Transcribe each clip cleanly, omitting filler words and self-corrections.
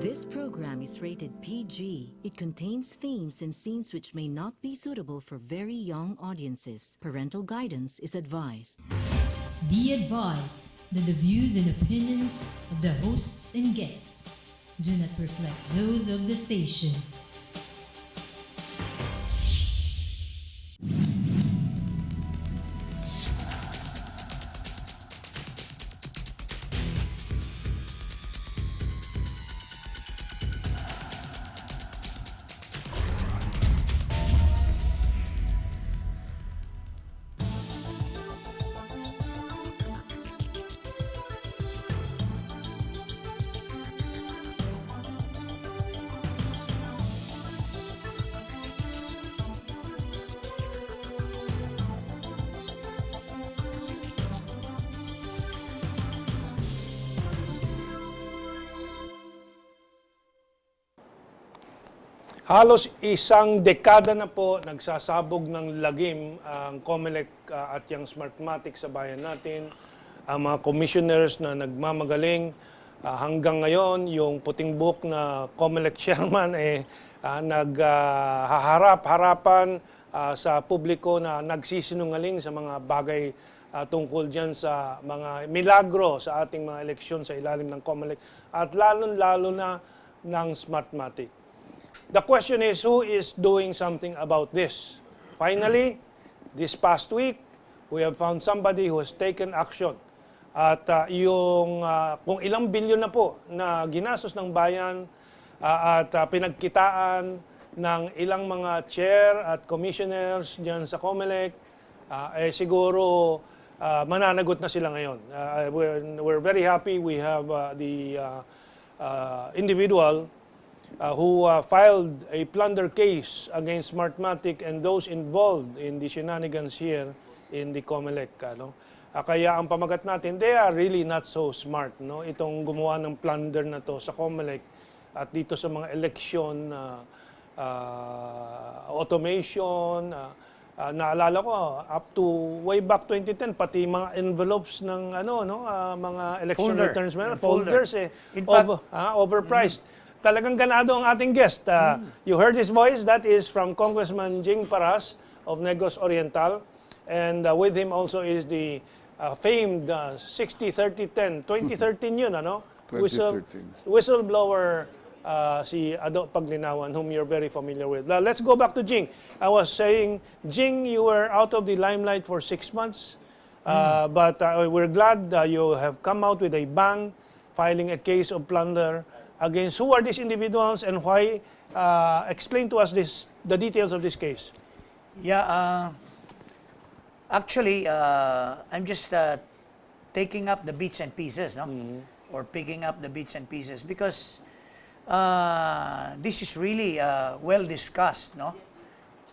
This program is rated PG. It contains themes and scenes which may not be suitable for very young audiences. Parental guidance is advised. Be advised that the views and opinions of the hosts and guests do not reflect those of the station. Halos isang dekada na po nagsasabog ng lagim ang Comelec at yung Smartmatic sa bayan natin. Ang mga commissioners na nagmamagaling hanggang ngayon, yung puting buhok na Comelec chairman naghaharap-harapan sa publiko na nagsisinungaling sa mga bagay tungkol dyan sa mga milagro sa ating mga eleksyon sa ilalim ng Comelec at lalo-lalo na ng Smartmatic. The question is, who is doing something about this? Finally, this past week, we have found somebody who has taken action. At kung ilang bilyon na po na ginastos ng bayan at pinagkitaan ng ilang mga chair at commissioners diyan sa Comelec, siguro mananagot na sila ngayon. We're very happy we have the individual who filed a plunder case against Smartmatic and those involved in the shenanigans here in the Comelec. Kaya ang pamagat natin, they are really not so smart. No? Itong gumawa ng plunder na to sa Comelec at dito sa mga eleksyon, automation, naalala ko up to way back 2010 pati mga envelopes ng mga election returns folders overpriced. Talagang ganado ang ating guest. You heard his voice. That is from Congressman Jing Paras of Negros Oriental. And with him also is the famed 60-30-10. 2013 yun, 2013. Whistleblower si Ado Paglinawan, whom you're very familiar with. Let's go back to Jing. I was saying, Jing, you were out of the limelight for 6 months. But we're glad you have come out with a bang, filing a case of plunder against who are these individuals and why? Explain to us the details of this case. Yeah, actually, I'm just taking up the bits and pieces, no? Or picking up the bits and pieces because this is really well discussed, no?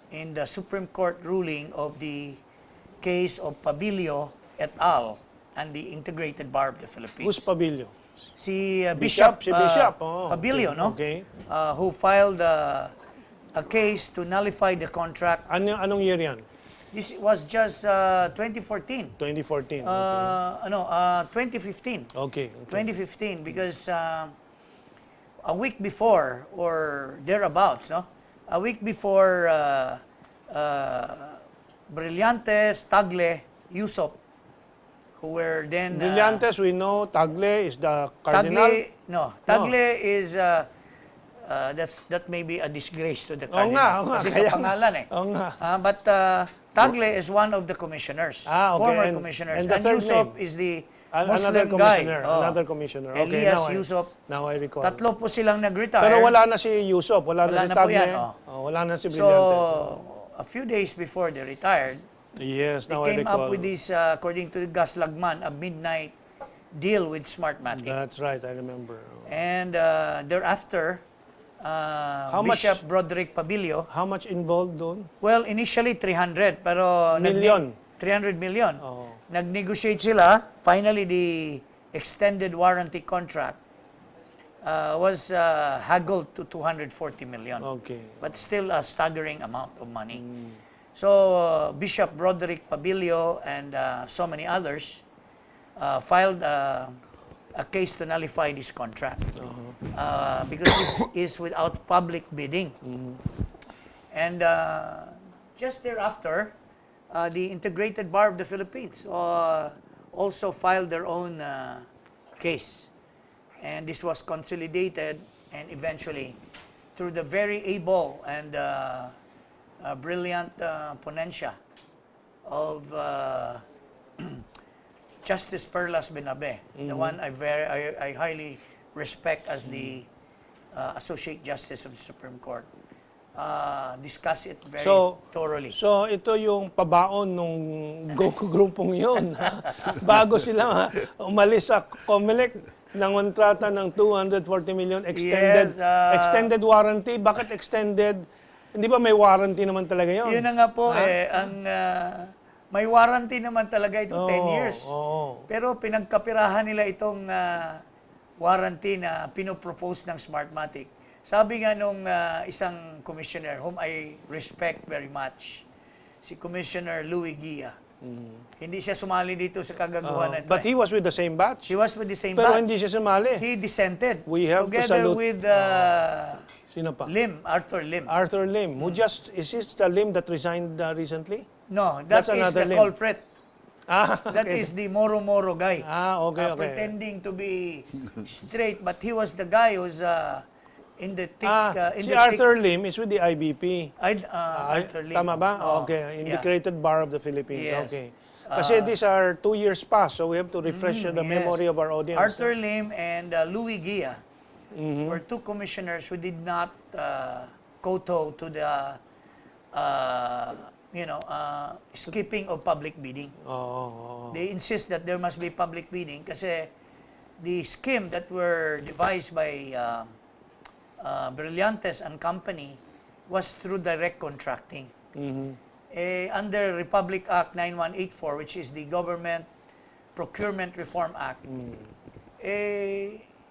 In the Supreme Court ruling of the case of Pabilio et al. And the Integrated Bar of the Philippines. Who's Pabilio? Si Bishop Pabilio, no? Okay. Who filed a case to nullify the contract. Anong year yan? This was just 2014. 2014. 2015. Okay. 2015 because a week before or thereabouts, no? A week before Brillantes, Tagle, Yusop, who were then... Brillantes, we know. Tagle is the cardinal? Tagle is... that may be a disgrace to the cardinal. Kasi kapangalan eh. But Tagle is one of the commissioners. Okay. Former commissioners. And the third Yusop name? is the Another Muslim guy. commissioner. Another commissioner. Okay, Elias Yusop. Now I recall. Tatlo po silang nag-retire. Pero wala na si Yusop. Wala na si po Tagle. yan, Wala na si Brillantes. So, a few days before they retired, yes, they now I came recall. up with this, according to Gas Lagman, a midnight deal with Smartmatic. That's right, I remember. And thereafter, Bishop Broderick Pabilio. How much involved doon? Well, initially 300, pero... Million. 300 million. Oh. Nag-negotiate sila. Finally, the extended warranty contract was haggled to 240 million. Okay. But still a staggering amount of money. So, Bishop Broderick Pabilio and so many others filed a case to nullify this contract. Because this is without public bidding. And just thereafter, the Integrated Bar of the Philippines also filed their own case. And this was consolidated, and eventually, through the very able and brilliant ponencia of Justice Perlas Binabe, the one I highly respect as the Associate Justice of the Supreme Court, discuss it very thoroughly. So ito yung pabaon nung grupong yun. Bago sila umalis sa Comelec, nangontrata ng 240 million extended extended warranty. Bakit extended? Hindi ba may warranty naman talaga yun? Yun na nga po may warranty naman talaga itong 10 years. Pero pinagkapirahan nila itong warranty na pinopropose ng Smartmatic. Sabi nga nung isang commissioner whom I respect very much, si Commissioner Louis Guia. Hindi siya sumali dito sa kagaguhan na ito. But he was with the same batch? He was with the same Pero batch. hindi siya sumali. He dissented. We have to together salute. with Sino pa? Arthur Lim. Arthur Lim, who is this the Lim that resigned recently? No, That's that is another the Lim. culprit. Okay. That is the Moro guy. Okay. Pretending to be straight, but he was the guy who's in the thick. Si Arthur Lim is with the IBP. Arthur Lim. Tama ba? Oh, Okay, yeah. Integrated Bar of the Philippines. Yes. Okay. Kasi these are 2 years past, so we have to refresh the memory of our audience. Arthur Lim and Louis Guia were two commissioners who did not kowtow to the skipping of public bidding. They insist that there must be public bidding kasi the scheme that were devised by Brillantes and Company was through direct contracting. Under Republic Act 9184, which is the Government Procurement Reform Act,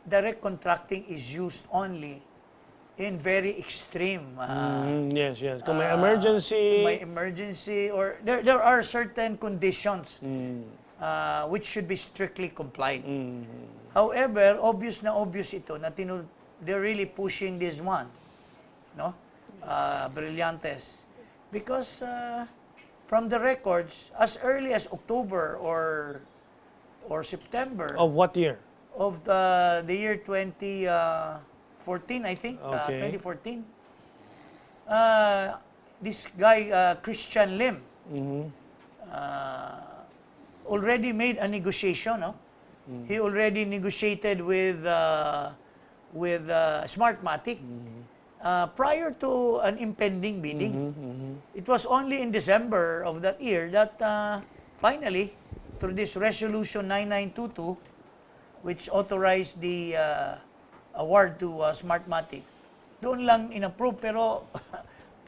direct contracting is used only in very extreme Yes. Kung may emergency. may emergency, or there are certain conditions which should be strictly complied. However, obvious ito na they're really pushing this one, no? Brillantes, because from the records, as early as October or September Of what year? of the year 2014, I think, Okay. 2014. This guy, Christian Lim, already made a negotiation. No? He already negotiated with Smartmatic prior to an impending bidding. It was only in December of that year that finally, through this Resolution 9922, which authorized the award to Smartmatic, doon lang in-approve, pero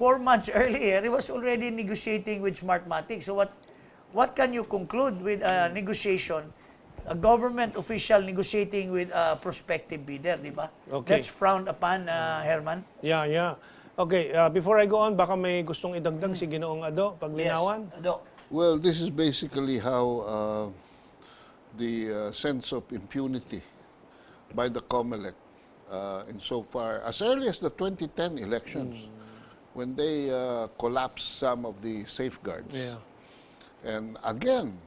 4 months earlier, he was already negotiating with Smartmatic. So what can you conclude with a negotiation, a government official negotiating with a prospective bidder, di ba? Okay. That's frowned upon, Herman. Yeah. Okay, before I go on, baka may gustong idagdag si Ginoong Ado Paglinawan. Yes. Ado. Well, this is basically how the sense of impunity by the Comelec, insofar as early as the 2010 elections, when they collapsed some of the safeguards. Yeah. And again,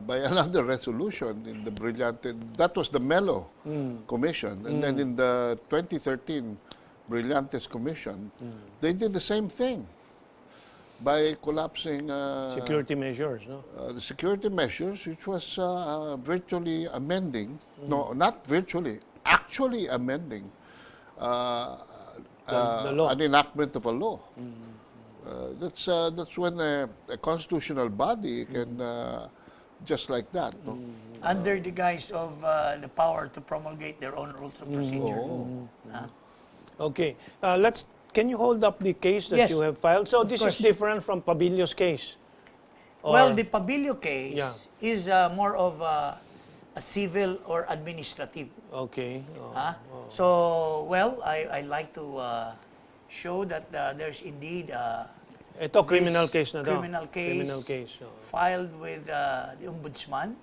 by another resolution in the that was the Melo Commission. And then in the 2013 Brillantes Commission, they did the same thing by collapsing Security measures, no? the security measures, which was virtually amending, no, not virtually, actually amending The law. an enactment of a law. That's when a constitutional body can just like that. No? Under the guise of the power to promulgate their own rules of procedure. Okay, can you hold up the case that Yes, you have filed? So this is course. different from Pabilio's case? Well, the Pabilio case Yeah. is more of a civil or administrative. Okay. So, well, I like to show that there's indeed Ito, criminal this case na daw. criminal case Criminal case. filed with the Ombudsman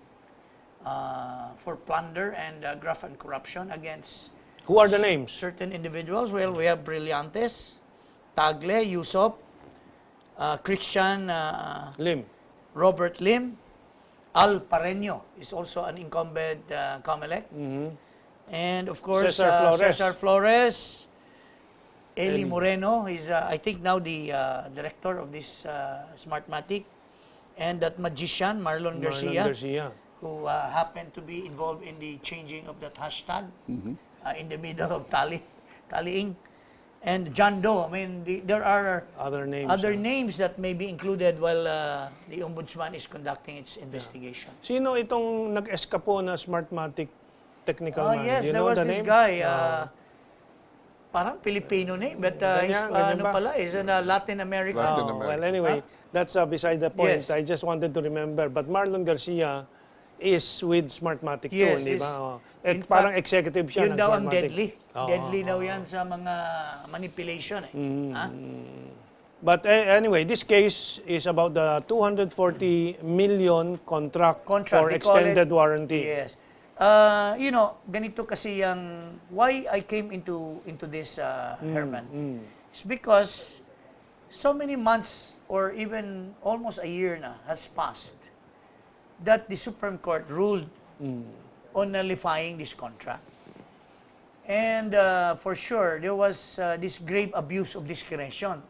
for plunder and graft and corruption against Who are the names? certain individuals. Well, we have Brillantes, Tagle, Yusop, Christian, Lim. Robert Lim, Al Pareño is also an incumbent Comelec. And of course, Cesar Flores. Cesar Flores, Eli Moreno, is I think now the director of this Smartmatic, and that magician, Marlon Garcia, who happened to be involved in the changing of that hashtag in the middle of tallying. And John Doe, I mean, there are Other names. that may be included while the Ombudsman is conducting its investigation. Sino itong nag-eskapo na Smartmatic technical man? Yes, Do you there know was the this name? guy, parang Filipino name, but Ganyan ba? pala, is a Latin American. Latin Oh, America. well, anyway, that's beside the point. Yes. I just wanted to remember. But Marlon Garcia is with Smartmatic Yes, too, di is- ba? in Parang fact, executive siya Yun ng daw ang Smartmatic. deadly. Oo, Deadly oo, daw oo. yan sa mga manipulation. Ha? But anyway, this case is about the 240 million contract for They call extended it- warranty. Yes. You know, ganito kasi yung why I came into this, Herman. It's because so many months or even almost a year na has passed that the Supreme Court ruled on nullifying this contract. And for sure, there was this grave abuse of discretion,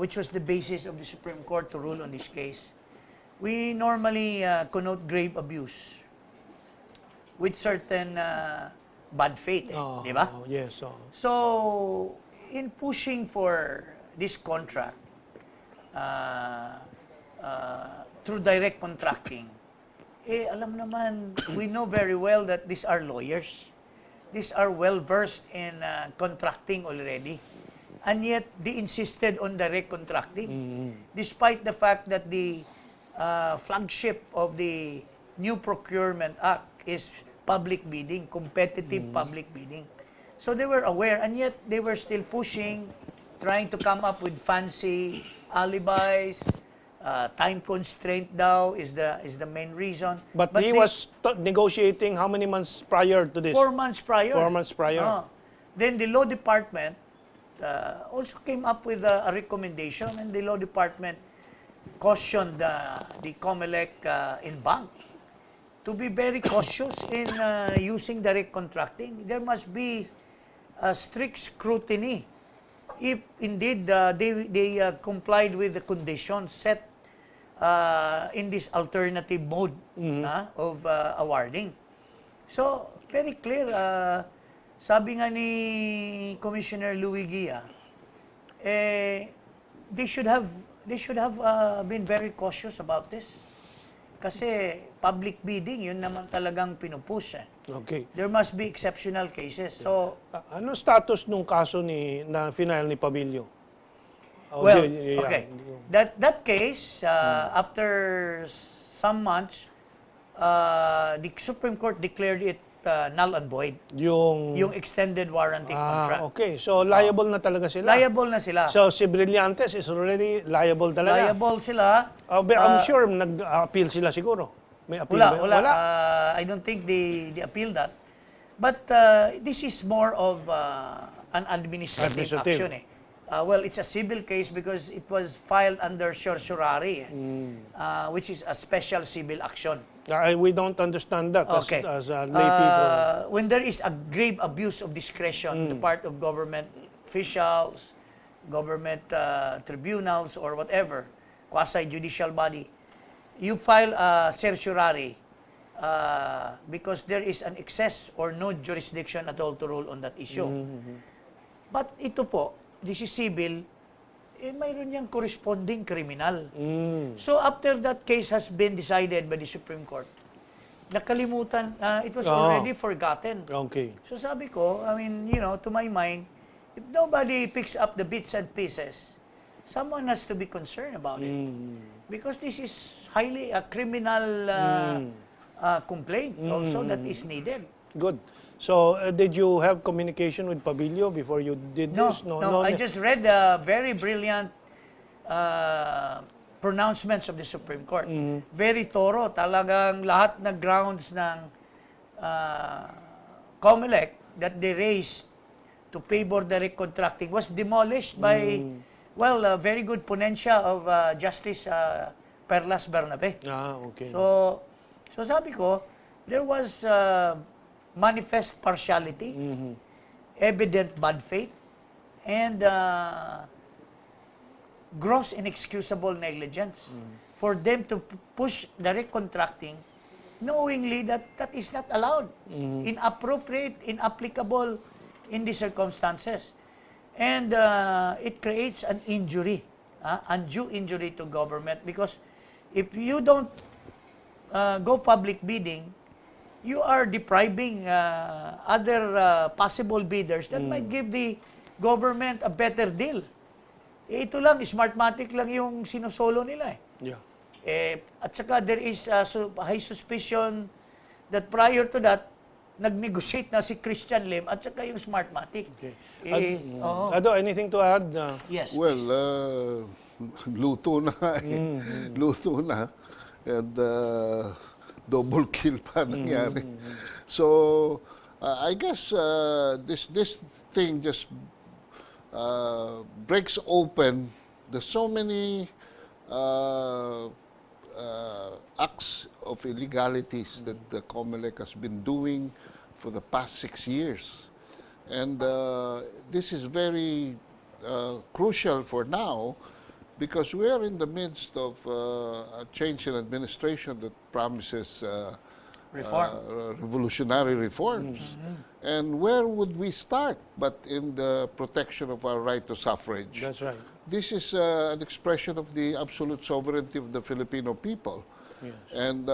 which was the basis of the Supreme Court to rule on this case. We normally connote grave abuse with certain bad faith, di ba? Yes. So, in pushing for this contract through direct contracting, alam naman, we know very well that these are lawyers. These are well-versed in contracting already. And yet, they insisted on direct contracting. Despite the fact that the flagship of the new Procurement Act is public bidding, competitive public bidding. So they were aware, and yet they were still pushing, trying to come up with fancy alibis. Time constraint daw is the main reason. But he was negotiating how many months prior to this? 4 months prior. 4 months prior. Then the law department also came up with a recommendation, and the law department cautioned the Comelec in bank to be very cautious in using direct contracting. There must be strict scrutiny if indeed they complied with the conditions set in this alternative mode of awarding. So, very clear. Sabi nga ni Commissioner Louis Guia, they should have been very cautious about this. Kasi public bidding, yun naman talagang pinupush. Okay. There must be exceptional cases. So, Ano status nung kaso na final ni Pabilio? well, okay. That case, after some months, the Supreme Court declared it null and void. Yung extended warranty contract. Okay. So, liable na talaga sila. Liable na sila. So, si Brillantes is already liable talaga. Liable sila. But I'm sure nag-appeal sila siguro. May appeal ba? Wala. I don't think they appeal that. But this is more of an administrative action. Well, it's a civil case because it was filed under certiorari, which is a special civil action. We don't understand that Okay. as lay people. When there is a grave abuse of discretion on the part of government officials, government tribunals, or whatever, quasi-judicial body, you file a certiorari because there is an excess or no jurisdiction at all to rule on that issue. But ito po, this is civil, mayroon niyang corresponding criminal. So after that case has been decided by the Supreme Court, nakalimutan, it was already forgotten. Okay. So sabi ko, I mean, to my mind, if nobody picks up the bits and pieces, someone has to be concerned about it. Because this is highly a criminal complaint also that is needed. Good. So, did you have communication with Pabilio before you did this? No. I just read a very brilliant pronouncements of the Supreme Court. Very thorough. Talagang lahat na grounds ng Comelec that they raised to favor the recontracting was demolished by, well, very good ponensya of Justice Perlas Bernabe. Okay. So sabi ko, there was manifest partiality, evident bad faith, and gross inexcusable negligence for them to push the recontracting knowingly that that is not allowed, inappropriate, inapplicable in these circumstances. And it creates an injury, undue injury to government, because if you don't go public bidding, you are depriving other possible bidders that might give the government a better deal. Ito lang, Smartmatic lang yung sinusolo nila eh. Yeah. At saka there is high suspicion that prior to that, nag-negotiate na si Christian Lim at saka yung Smartmatic. Okay. Oo. Ado, anything to add? Yes. Well, luto na eh. Luto na. And double kill pa nangyari. So, I guess this thing just breaks open so many acts of illegalities that the Comelec has been doing for the past 6 years. And this is very crucial for now, because we are in the midst of a change in administration that promises revolutionary reforms. And where would we start but in the protection of our right to suffrage? That's right. This is an expression of the absolute sovereignty of the Filipino people. Yes. And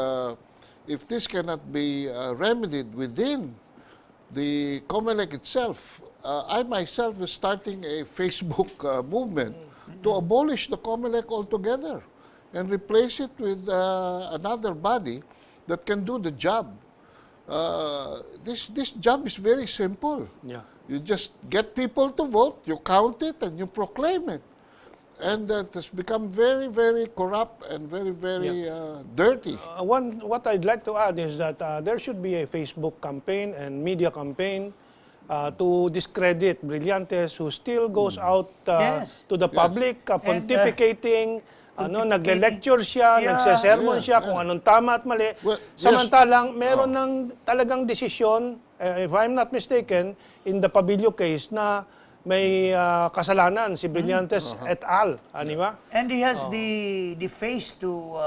if this cannot be remedied within the Comelec itself, I myself is starting a Facebook movement to abolish the Comelec altogether and replace it with another body that can do the job. This job is very simple. Yeah. You just get people to vote, you count it, and you proclaim it. And that has become very, very corrupt and very, very dirty. What I'd like to add is that there should be a Facebook campaign and media campaign to discredit Brillantes, who still goes out to the public, pontificating, nagle-lecture siya, nagsesermon siya kung anong tama at mali. Well, Samantalang meron ng talagang desisyon, if I'm not mistaken, in the Pabilio case na may kasalanan si Brillantes et al. Di ba? And he has the face to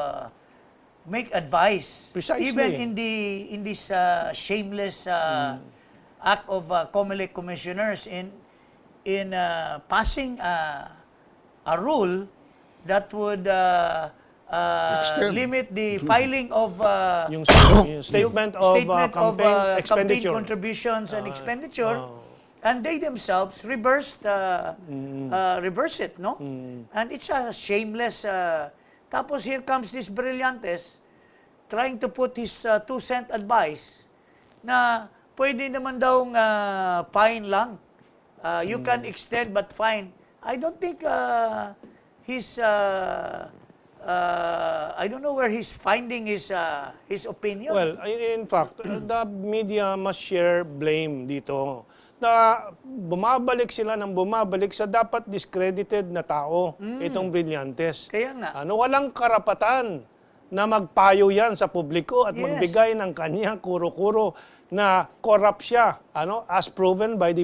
make advice. Precisely. Even in this shameless act of Comelec commissioners in passing a rule that would limit the filing of Yung statement of campaign expenditure. contributions and expenditure. And they themselves reverse it, no? And it's a shameless. Tapos here comes this Brillantes trying to put his 2-cent advice na pwede naman daw fine lang. You can extend but fine. I don't think his I don't know where he's finding his opinion. Well, in fact, the media must share blame dito. Na bumabalik sila ng bumabalik sa dapat discredited na tao, itong Brillantes. Kaya nga. Walang karapatan na magpayo yan sa publiko at Yes. magbigay ng kanyang kuro-kuro na corrupt siya, as proven by the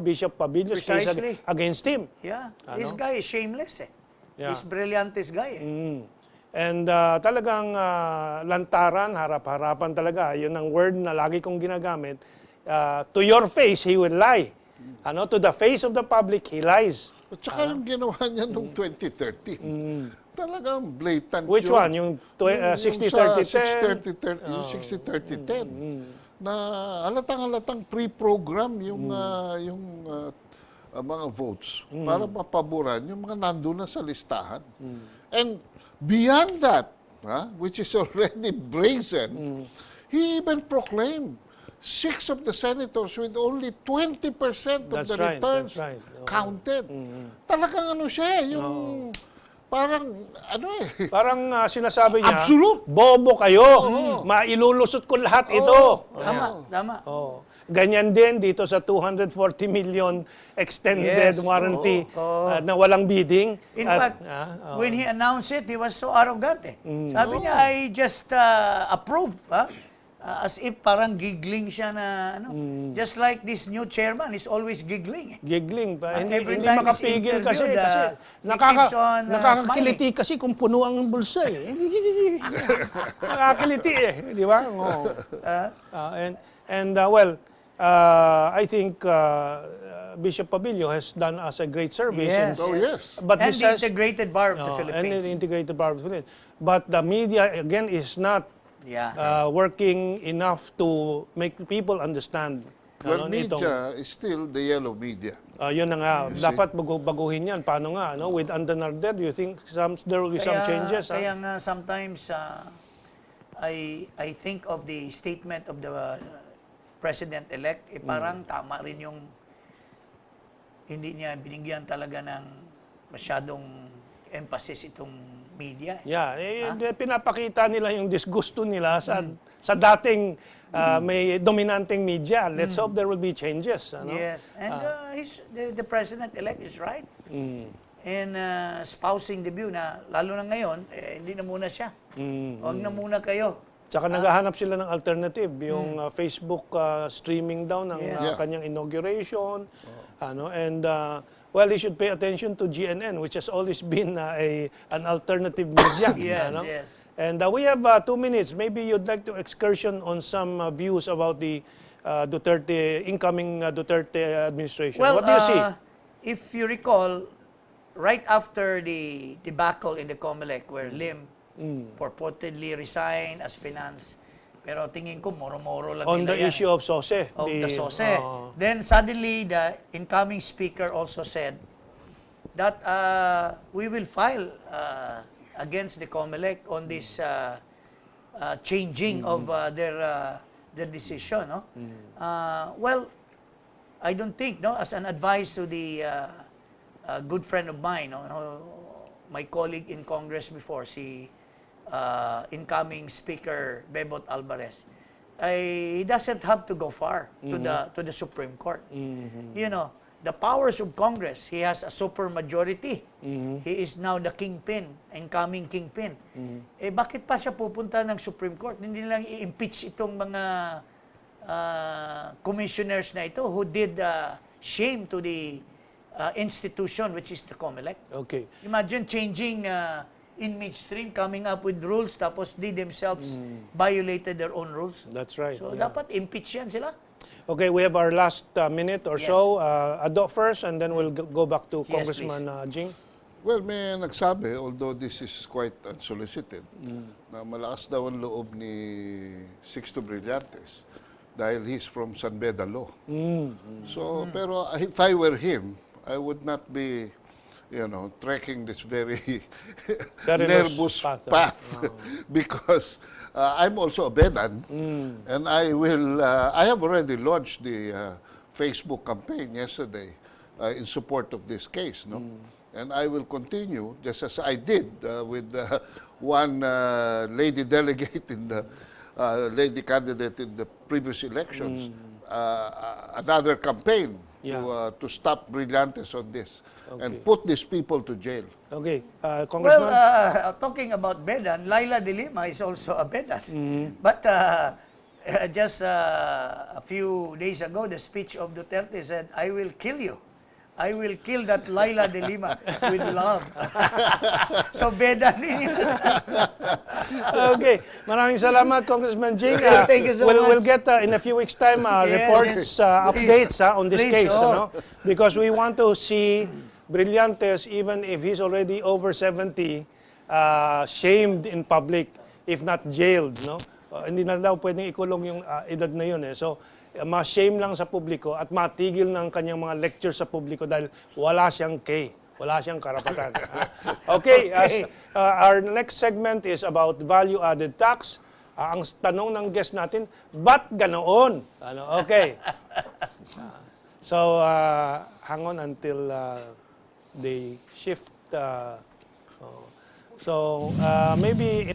Bishop Pabilio's case Precisely. against him. Yeah, this guy is shameless eh. Yeah. This Brillantes guy eh. And talagang lantaran, harap-harapan talaga. Yun ang word na lagi kong ginagamit. To your face, he will lie. To the face of the public, he lies. At saka yung ginawa niya noong 2013, talagang blatant Which yun. one? Yung 60-30-10? Yung 60-30-10. Na halatang-halatang pre-program yung mga votes para mapaboran yung mga nandun na sa listahan. And beyond that, which is already brazen, he even proclaimed 6 of the senators with only 20% of the returns counted. Talagang siya, yung parang, ano eh, Parang sinasabi niya, Absolute. bobo kayo, mailulusot ko lahat ito. Tama. Oh. Ganyan din dito sa 240 million extended Yes. warranty na walang bidding. In fact, when he announced it, he was so arrogant eh. Sabi niya, I just approve. As if parang giggling siya na, ano, just like this new chairman is always giggling eh. Giggling pa. Hindi Every hindi time he's makapigil kasi. interviewed, Kasi he keeps on, nakakakiliti kasi kung puno ang bulsa eh. Nakakiliti eh. Di ba? Oh. Well, I think Bishop Pabilio has done us a great service. Yes. oh yes. But And this the has, integrated bar of the and Philippines. the integrated bar of the Philippines. But the media, again, is not working enough to make people understand. Well, Nitong, media is still the yellow media. yun na nga, dapat baguhin yan. Paano nga, no? With Andanarder, do you think there will be some changes? Kaya nga sometimes I think of the statement of the President-elect, parang tama rin yung hindi niya binigyan talaga ng masyadong emphasis itong media. Yeah, pinapakita nila yung disgusto nila sa dating may dominanteng media. Let's hope there will be changes. Ano? Yes, and the President-elect is right in espousing the view na lalo na ngayon, hindi na muna siya. Huwag na muna kayo. Tsaka naghahanap sila ng alternative, yung Facebook streaming daw ng kanyang inauguration. And well, he should pay attention to GNN, which has always been an alternative media. Yes. And we have 2 minutes. Maybe you'd like to excursion on some views about the incoming Duterte administration. Well, What do you see? If you recall, right after the debacle in the Comelec where Lim purportedly resigned as finance, pero tingin ko moro-moro lang On nila the yan. issue of SOSE. Of the SOSE. Then suddenly, the incoming speaker also said that we will file against the Comelec on this changing of their decision. No? Well, I don't think, no, as an advice to the good friend of mine, my colleague in Congress before, si incoming Speaker Bebot Alvarez, he doesn't have to go far to the Supreme Court. You know, the powers of Congress, he has a super majority. He is now the kingpin, incoming kingpin. Bakit pa siya pupunta ng Supreme Court? Hindi lang i-impeach itong mga commissioners na ito who did shame to the institution, which is the Comelec. Okay. Imagine changing in midstream, coming up with rules, tapos they themselves violated their own rules. That's right. So, yeah. dapat impeach yan sila. Okay, we have our last minute or Yes. so. Ado first, and then we'll go back to Yes, Congressman Jing. Well, may nagsabi, although this is quite unsolicited, na malakas daw ang loob ni Sixto Brillantes dahil he's from San Beda Law. So, pero if I were him, I would not be, trekking this very nervous path because I'm also a Bedan, and I have already launched the Facebook campaign yesterday in support of this case, no? And I will continue, just as I did with one lady delegate in the lady candidate in the previous elections, another campaign to stop Brillantes on this and put these people to jail. Okay, Congressman. Well, talking about Bedan, Laila de Lima is also a Bedan. But just a few days ago, the speech of Duterte said, I will kill you. I will kill that Laila de Lima with love. So, Bedan din yun. Okay, maraming salamat, Congressman Jing. Thank you so much. We'll get in a few weeks' time reports, updates on this Please, case, because we want to see Brillantes, even if he's already over 70, shamed in public, if not jailed. No, hindi na daw pwedeng ikulong yung edad na yun. So, ma-shame lang sa publiko at matigil ng kanyang mga lecture sa publiko dahil wala siyang wala siyang karapatan. Okay, our next segment is about value-added tax. Ang tanong ng guest natin, ba't ganoon? Okay. So, hang on until they shift So maybe